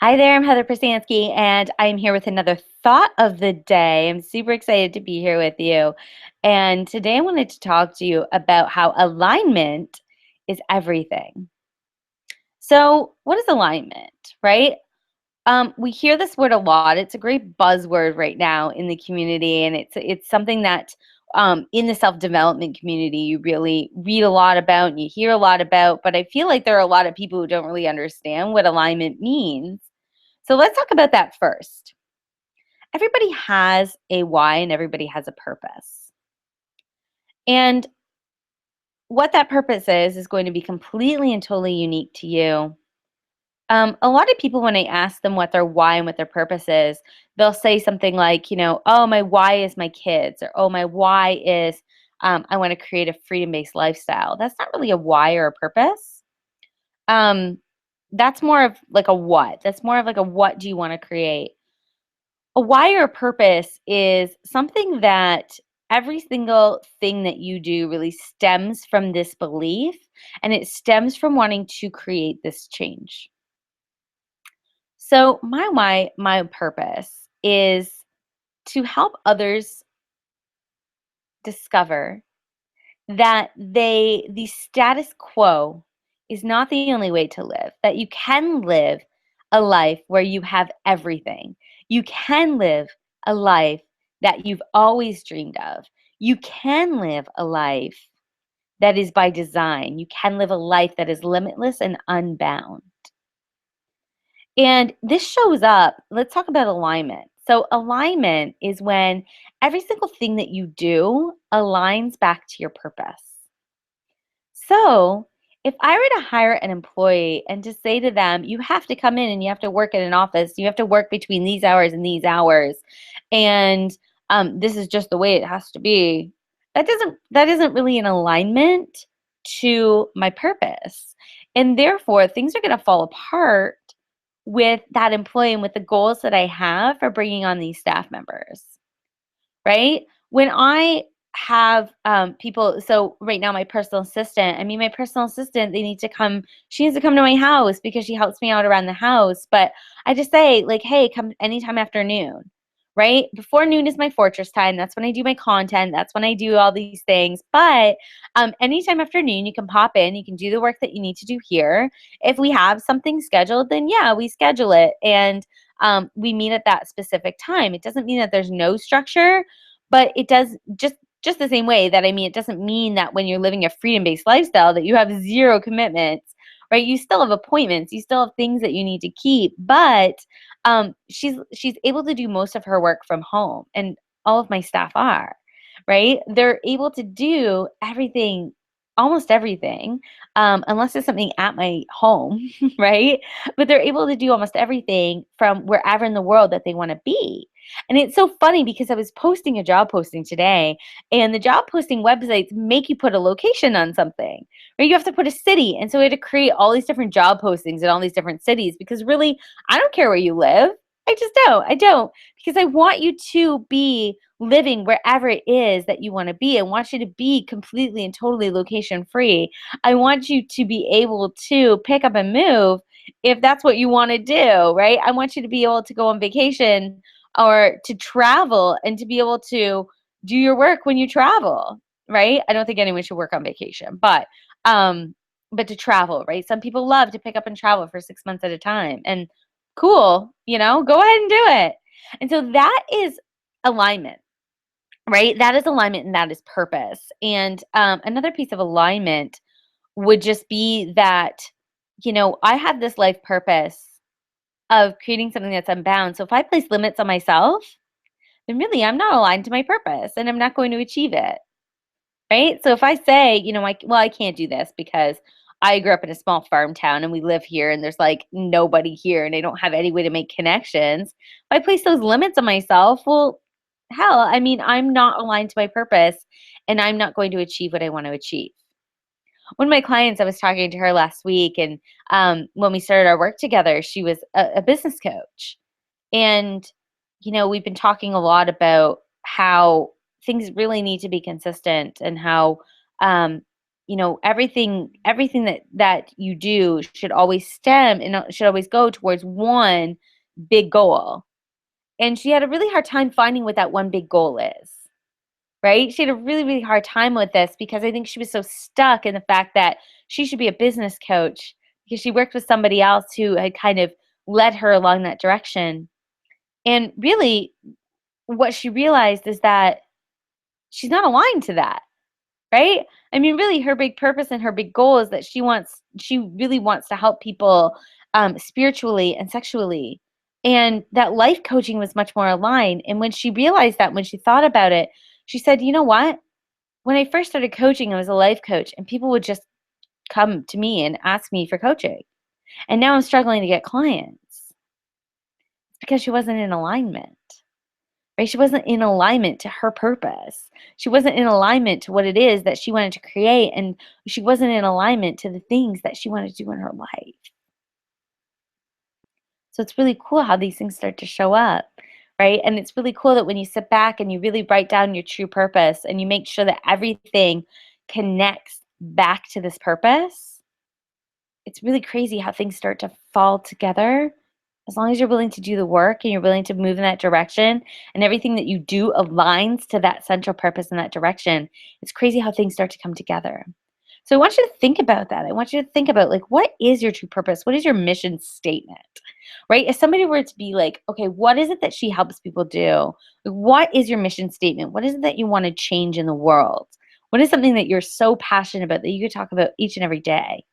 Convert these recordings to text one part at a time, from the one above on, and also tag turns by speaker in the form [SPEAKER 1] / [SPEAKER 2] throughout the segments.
[SPEAKER 1] Hi there, I'm Heather Prasansky, and I'm here with another thought of the day. I'm super excited to be here with you. And today I wanted to talk to you about how alignment is everything. So, what is alignment, right? We hear this word a lot. It's a great buzzword right now in the community, and it's something that in the self-development community you really read a lot about and you hear a lot about. But I feel like there are a lot of people who don't really understand what alignment means. So let's talk about that first. Everybody has a why and everybody has a purpose. And what that purpose is going to be completely and totally unique to you. A lot of people, when I ask them what their why and what their purpose is, they'll say something like, oh, my why is my kids, or oh, my why is I want to create a freedom based lifestyle. That's not really a why or a purpose. Um, that's more of like a what. That's more of like a what do you want to create? A why or purpose is something that every single thing that you do really stems from this belief and it stems from wanting to create this change. So, my why, my purpose is to help others discover that the status quo is not the only way to live, that you can live a life where you have everything. You can live a life that you've always dreamed of. You can live a life that is by design. You can live a life that is limitless and unbound. And this shows up, let's talk about alignment. So, alignment is when every single thing that you do aligns back to your purpose. So, if I were to hire an employee and to say to them, you have to come in and you have to work in an office, you have to work between these hours and these hours, and this is just the way it has to be, that isn't really in alignment to my purpose, and therefore things are going to fall apart with that employee and with the goals that I have for bringing on these staff members, right? When I have people, so right now, my personal assistant, she needs to come to my house because she helps me out around the house. But I just say, like, hey, come anytime after noon, right? Before noon is my fortress time. That's when I do my content. That's when I do all these things. But anytime after noon, you can pop in, you can do the work that you need to do here. If we have something scheduled, then yeah, we schedule it. And we meet at that specific time. It doesn't mean that there's no structure, but it does just the same way that it doesn't mean that when you're living a freedom-based lifestyle that you have zero commitments, right? You still have appointments, you still have things that you need to keep, but she's able to do most of her work from home, and all of my staff are, right? They're able to do everything, almost everything, unless it's something at my home, right? But they're able to do almost everything from wherever in the world that they want to be. And it's so funny because I was posting a job posting today, and the job posting websites make you put a location on something, right? You have to put a city. And so we had to create all these different job postings in all these different cities because really, I don't care where you live. I just don't. I don't. Because I want you to be living wherever it is that you want to be. I want you to be completely and totally location free. I want you to be able to pick up and move if that's what you want to do, right? I want you to be able to go on vacation or to travel and to be able to do your work when you travel, right? I don't think anyone should work on vacation, um but to travel, right? Some people love to pick up and travel for 6 months at a time. And cool, go ahead and do it. And so that is alignment, right? That is alignment and that is purpose. And another piece of alignment would just be that, I have this life purpose of creating something that's unbound. So if I place limits on myself, then really I'm not aligned to my purpose and I'm not going to achieve it. Right? So if I say, I can't do this because I grew up in a small farm town and we live here and there's like nobody here and I don't have any way to make connections. If I place those limits on myself, well, hell, I'm not aligned to my purpose and I'm not going to achieve what I want to achieve. One of my clients, I was talking to her last week, and when we started our work together, she was a business coach. And, we've been talking a lot about how things really need to be consistent and how, um, everything that you do should always stem and should always go towards one big goal. And she had a really hard time finding what that one big goal is, right? She had a really, really hard time with this because I think she was so stuck in the fact that she should be a business coach because she worked with somebody else who had kind of led her along that direction. And really, what she realized is that she's not aligned to that, right? I mean, really, her big purpose and her big goal is that she really wants to help people spiritually and sexually. And that life coaching was much more aligned. And when she realized that, when she thought about it, she said, you know what? When I first started coaching, I was a life coach, and people would just come to me and ask me for coaching. And now I'm struggling to get clients. It's because she wasn't in alignment. Right? She wasn't in alignment to her purpose. She wasn't in alignment to what it is that she wanted to create, and she wasn't in alignment to the things that she wanted to do in her life. So it's really cool how these things start to show up, right? And it's really cool that when you sit back and you really write down your true purpose and you make sure that everything connects back to this purpose, it's really crazy how things start to fall together as long as you're willing to do the work and you're willing to move in that direction and everything that you do aligns to that central purpose in that direction. It's crazy how things start to come together. So I want you to think about that. I want you to think about, like, what is your true purpose? What is your mission statement? Right? If somebody were to be like, okay, what is it that she helps people do? Like, what is your mission statement? What is it that you want to change in the world? What is something that you're so passionate about that you could talk about each and every day?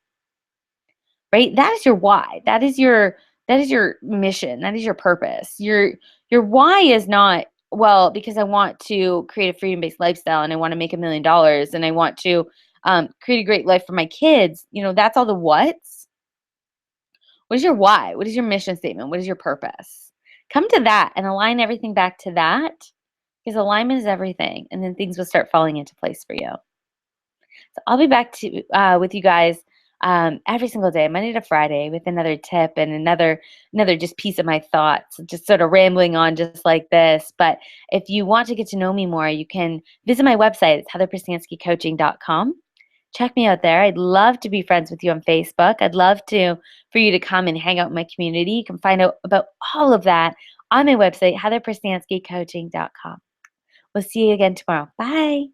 [SPEAKER 1] Right? That is your why. That is your mission. That is your purpose. Your why is not, well, because I want to create a freedom-based lifestyle and I want to make $1 million and I want to create a great life for my kids. That's all the what's. What is your why? What is your mission statement? What is your purpose? Come to that and align everything back to that, because alignment is everything, and then things will start falling into place for you. So I'll be back to with you guys every single day, Monday to Friday, with another tip and another just piece of my thoughts, just sort of rambling on just like this. But if you want to get to know me more, you can visit my website. It's heatherprestanskycoaching.com. Check me out there. I'd love to be friends with you on Facebook. I'd love for you to come and hang out in my community. You can find out about all of that on my website, heatherprestanskycoaching.com. We'll see you again tomorrow. Bye.